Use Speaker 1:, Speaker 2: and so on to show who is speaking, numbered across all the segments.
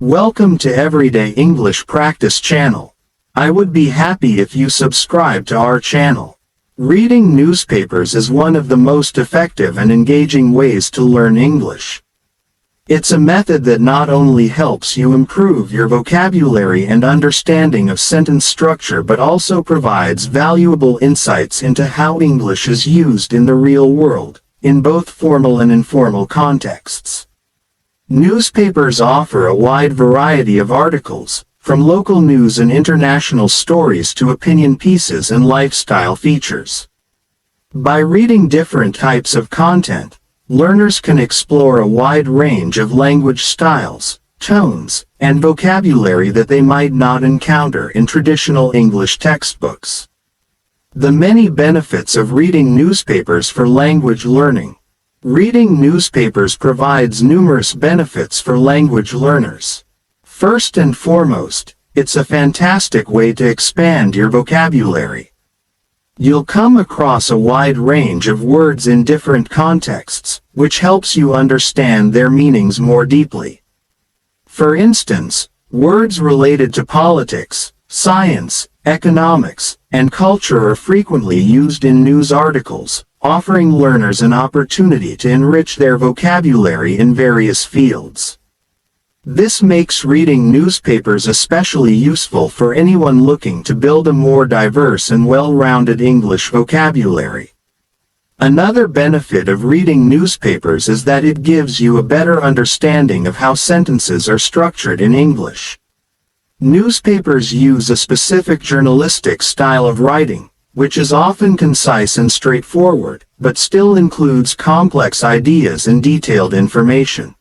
Speaker 1: Welcome to Everyday English Practice channel. I would be happy if you subscribe to our channel. Reading newspapers is one of the most effective and engaging ways to learn English. It's a method that not only helps you improve your vocabulary and understanding of sentence structure but also provides valuable insights into how English is used in the real world, in both formal and informal contexts. Newspapers offer a wide variety of articles, from local news and international stories to opinion pieces and lifestyle features. By reading different types of content, learners can explore a wide range of language styles, tones, and vocabulary that they might not encounter in traditional English textbooks. The many benefits of reading newspapers for language learning. Reading newspapers provides numerous benefits for language learners. First and foremost, it's a fantastic way to expand your vocabulary. You'll come across a wide range of words in different contexts, which helps you understand their meanings more deeply. For instance, words related to politics, science, economics, and culture are frequently used in news articles, offering learners an opportunity to enrich their vocabulary in various fields. This makes reading newspapers especially useful for anyone looking to build a more diverse and well-rounded English vocabulary. Another benefit of reading newspapers is that it gives you a better understanding of how sentences are structured in English. Newspapers use a specific journalistic style of writing, which is often concise and straightforward, but still includes complex ideas and detailed information.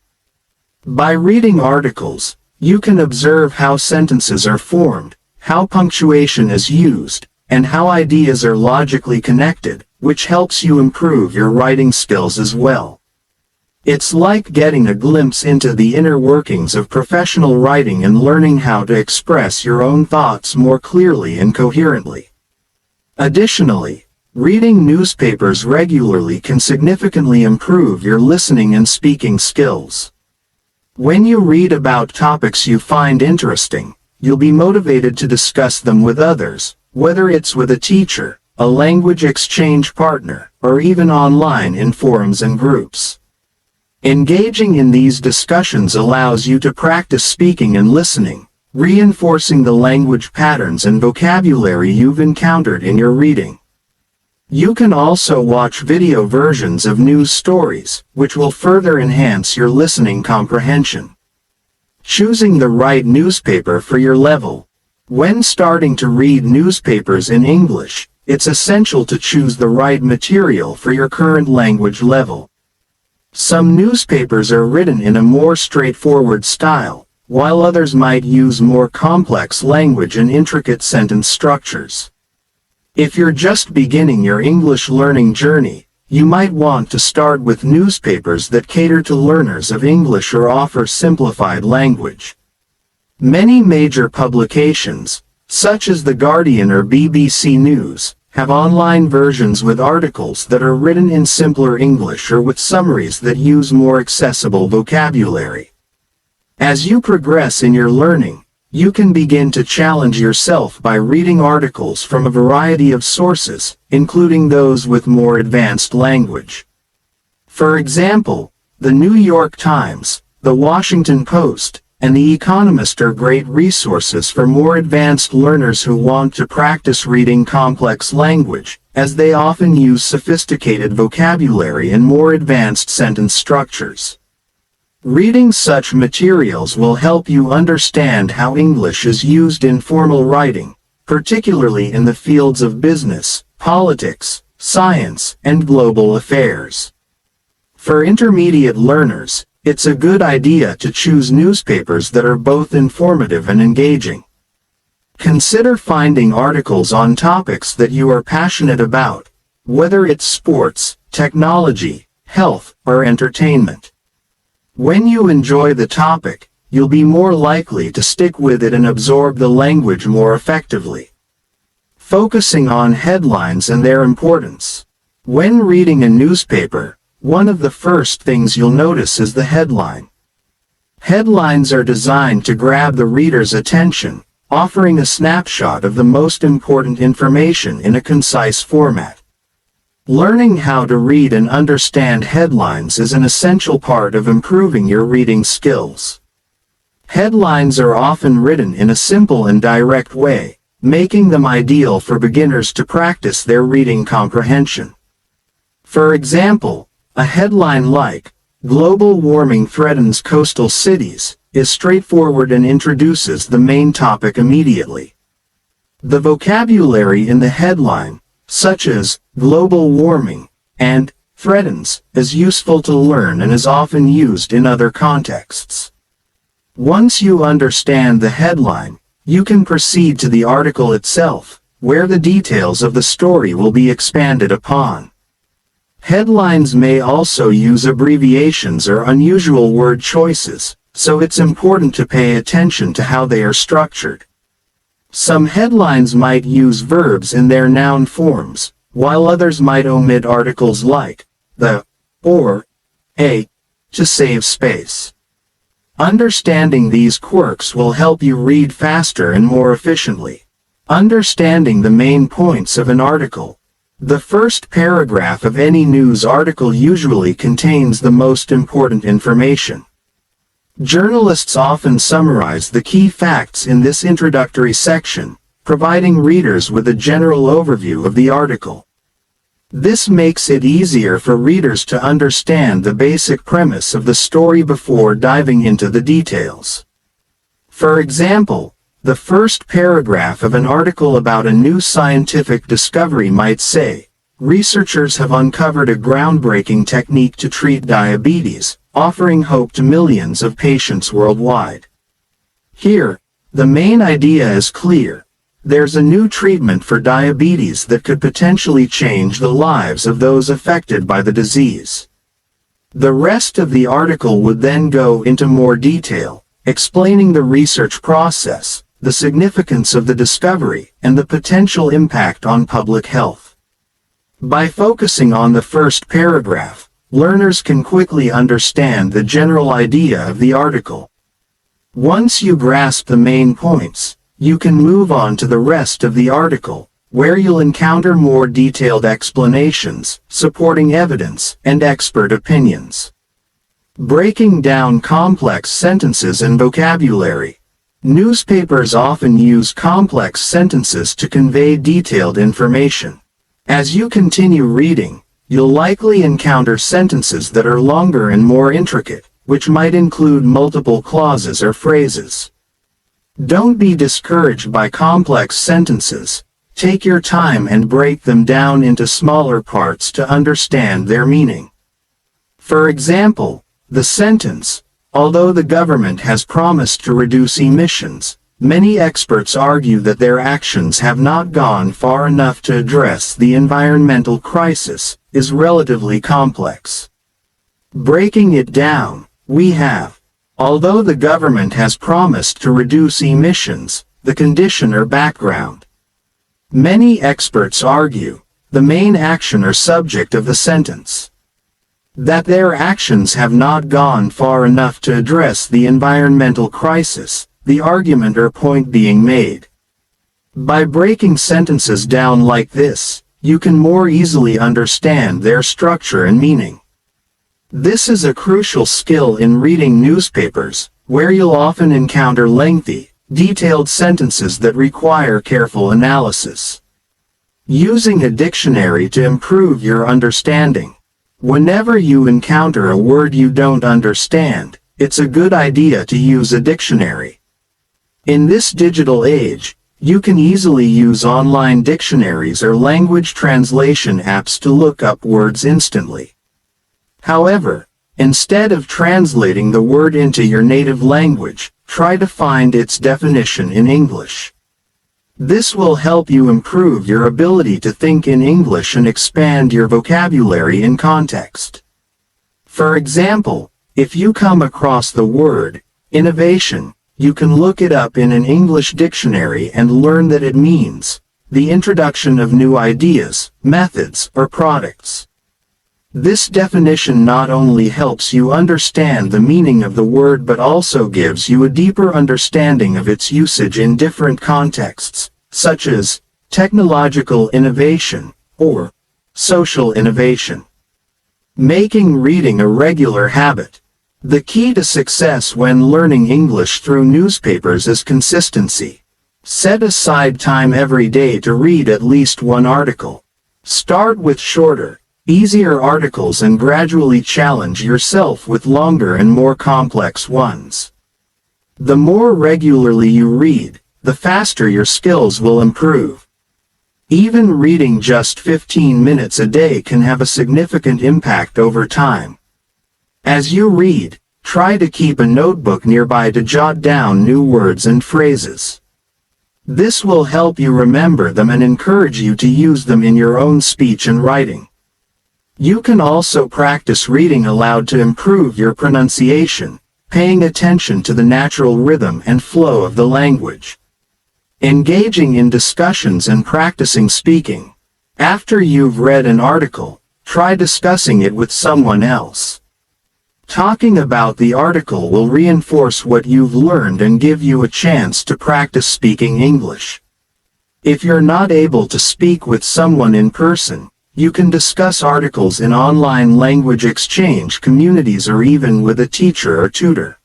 Speaker 1: By reading articles, you can observe how sentences are formed, how punctuation is used, and how ideas are logically connected, which helps you improve your writing skills as well. It's like getting a glimpse into the inner workings of professional writing and learning how to express your own thoughts more clearly and coherently. Additionally, reading newspapers regularly can significantly improve your listening and speaking skills. When you read about topics you find interesting, you'll be motivated to discuss them with others, whether it's with a teacher, a language exchange partner, or even online in forums and groups. Engaging in these discussions allows you to practice speaking and listening, reinforcing the language patterns and vocabulary you've encountered in your reading. You can also watch video versions of news stories, which will further enhance your listening comprehension. Choosing the right newspaper for your level. When starting to read newspapers in English, it's essential to choose the right material for your current language level. Some newspapers are written in a more straightforward style, while others might use more complex language and intricate sentence structures. If you're just beginning your English learning journey, you might want to start with newspapers that cater to learners of English or offer simplified language. Many major publications, such as The Guardian or BBC News, have online versions with articles that are written in simpler English or with summaries that use more accessible vocabulary. As you progress in your learning, you can begin to challenge yourself by reading articles from a variety of sources, including those with more advanced language. For example, The New York Times, The Washington Post, and The Economist are great resources for more advanced learners who want to practice reading complex language, as they often use sophisticated vocabulary and more advanced sentence structures. Reading such materials will help you understand how English is used in formal writing, particularly in the fields of business, politics, science, and global affairs. For intermediate learners, it's a good idea to choose newspapers that are both informative and engaging. Consider finding articles on topics that you are passionate about, whether it's sports, technology, health, or entertainment. When you enjoy the topic, you'll be more likely to stick with it and absorb the language more effectively. Focusing on headlines and their importance. When reading a newspaper, one of the first things you'll notice is the headline. Headlines are designed to grab the reader's attention, offering a snapshot of the most important information in a concise format. Learning how to read and understand headlines is an essential part of improving your reading skills. Headlines are often written in a simple and direct way, making them ideal for beginners to practice their reading comprehension. For example, a headline like, "Global warming threatens coastal cities," is straightforward and introduces the main topic immediately. The vocabulary in the headline, such as global warming and threatens, is useful to learn and is often used in other contexts. Once you understand the headline, you can proceed to the article itself, where the details of the story will be expanded upon. Headlines may also use abbreviations or unusual word choices, so it's important to pay attention to how they are structured. Some headlines might use verbs in their noun forms, while others might omit articles like the or a to save space. Understanding these quirks will help you read faster and more efficiently. Understanding the main points of an article. The first paragraph of any news article usually contains the most important information. Journalists often summarize the key facts in this introductory section, providing readers with a general overview of the article. This makes it easier for readers to understand the basic premise of the story before diving into the details. For example, the first paragraph of an article about a new scientific discovery might say, "Researchers have uncovered a groundbreaking technique to treat diabetes, offering hope to millions of patients worldwide." Here, the main idea is clear. There's a new treatment for diabetes that could potentially change the lives of those affected by the disease. The rest of the article would then go into more detail, explaining the research process, the significance of the discovery, and the potential impact on public health. By focusing on the first paragraph, learners can quickly understand the general idea of the article. Once you grasp the main points, you can move on to the rest of the article, where you'll encounter more detailed explanations, supporting evidence, and expert opinions. Breaking down complex sentences and vocabulary. Newspapers often use complex sentences to convey detailed information. As you continue reading, you'll likely encounter sentences that are longer and more intricate, which might include multiple clauses or phrases. Don't be discouraged by complex sentences. Take your time and break them down into smaller parts to understand their meaning. For example, the sentence, "Although the government has promised to reduce emissions, many experts argue that their actions have not gone far enough to address the environmental crisis," is relatively complex. Breaking it down, we have, "Although the government has promised to reduce emissions, the condition or background." Many experts argue, the main action or subject of the sentence, that their actions have not gone far enough to address the environmental crisis, the argument or point being made. By breaking sentences down like this, you can more easily understand their structure and meaning. This is a crucial skill in reading newspapers, where you'll often encounter lengthy, detailed sentences that require careful analysis. Using a dictionary to improve your understanding. Whenever you encounter a word you don't understand, it's a good idea to use a dictionary. In this digital age, you can easily use online dictionaries or language translation apps to look up words instantly. However, instead of translating the word into your native language, try to find its definition in English. This will help you improve your ability to think in English and expand your vocabulary in context. For example, if you come across the word innovation, you can look it up in an English dictionary and learn that it means the introduction of new ideas, methods, or products. This definition not only helps you understand the meaning of the word but also gives you a deeper understanding of its usage in different contexts, such as technological innovation or social innovation. Making reading a regular habit. The key to success when learning English through newspapers is consistency. Set aside time every day to read at least one article. Start with shorter, easier articles and gradually challenge yourself with longer and more complex ones. The more regularly you read, the faster your skills will improve. Even reading just 15 minutes a day can have a significant impact over time. As you read, try to keep a notebook nearby to jot down new words and phrases. This will help you remember them and encourage you to use them in your own speech and writing. You can also practice reading aloud to improve your pronunciation, paying attention to the natural rhythm and flow of the language. Engaging in discussions and practicing speaking. After you've read an article, try discussing it with someone else. Talking about the article will reinforce what you've learned and give you a chance to practice speaking English. If you're not able to speak with someone in person, you can discuss articles in online language exchange communities or even with a teacher or tutor.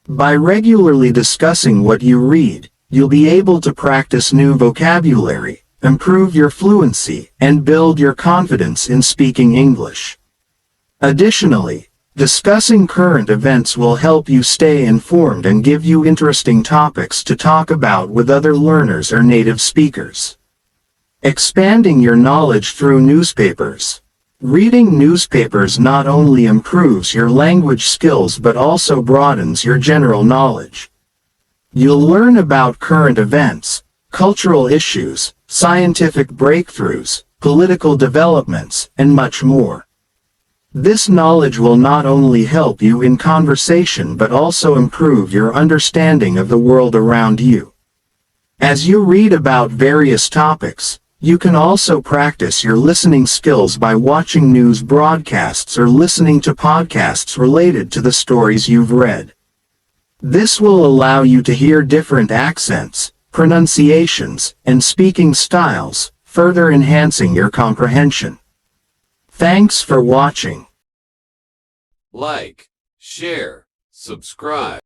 Speaker 1: By regularly discussing what you read, you'll be able to practice new vocabulary, improve your fluency, and build your confidence in speaking English. Additionally, discussing current events will help you stay informed and give you interesting topics to talk about with other learners or native speakers. Expanding your knowledge through newspapers. Reading newspapers not only improves your language skills but also broadens your general knowledge. You'll learn about current events, cultural issues, scientific breakthroughs, political developments, and much more. This knowledge will not only help you in conversation but also improve your understanding of the world around you. As you read about various topics, you can also practice your listening skills by watching news broadcasts or listening to podcasts related to the stories you've read. This will allow you to hear different accents, pronunciations, and speaking styles, further enhancing your comprehension. Thanks for watching.
Speaker 2: Like, share, subscribe.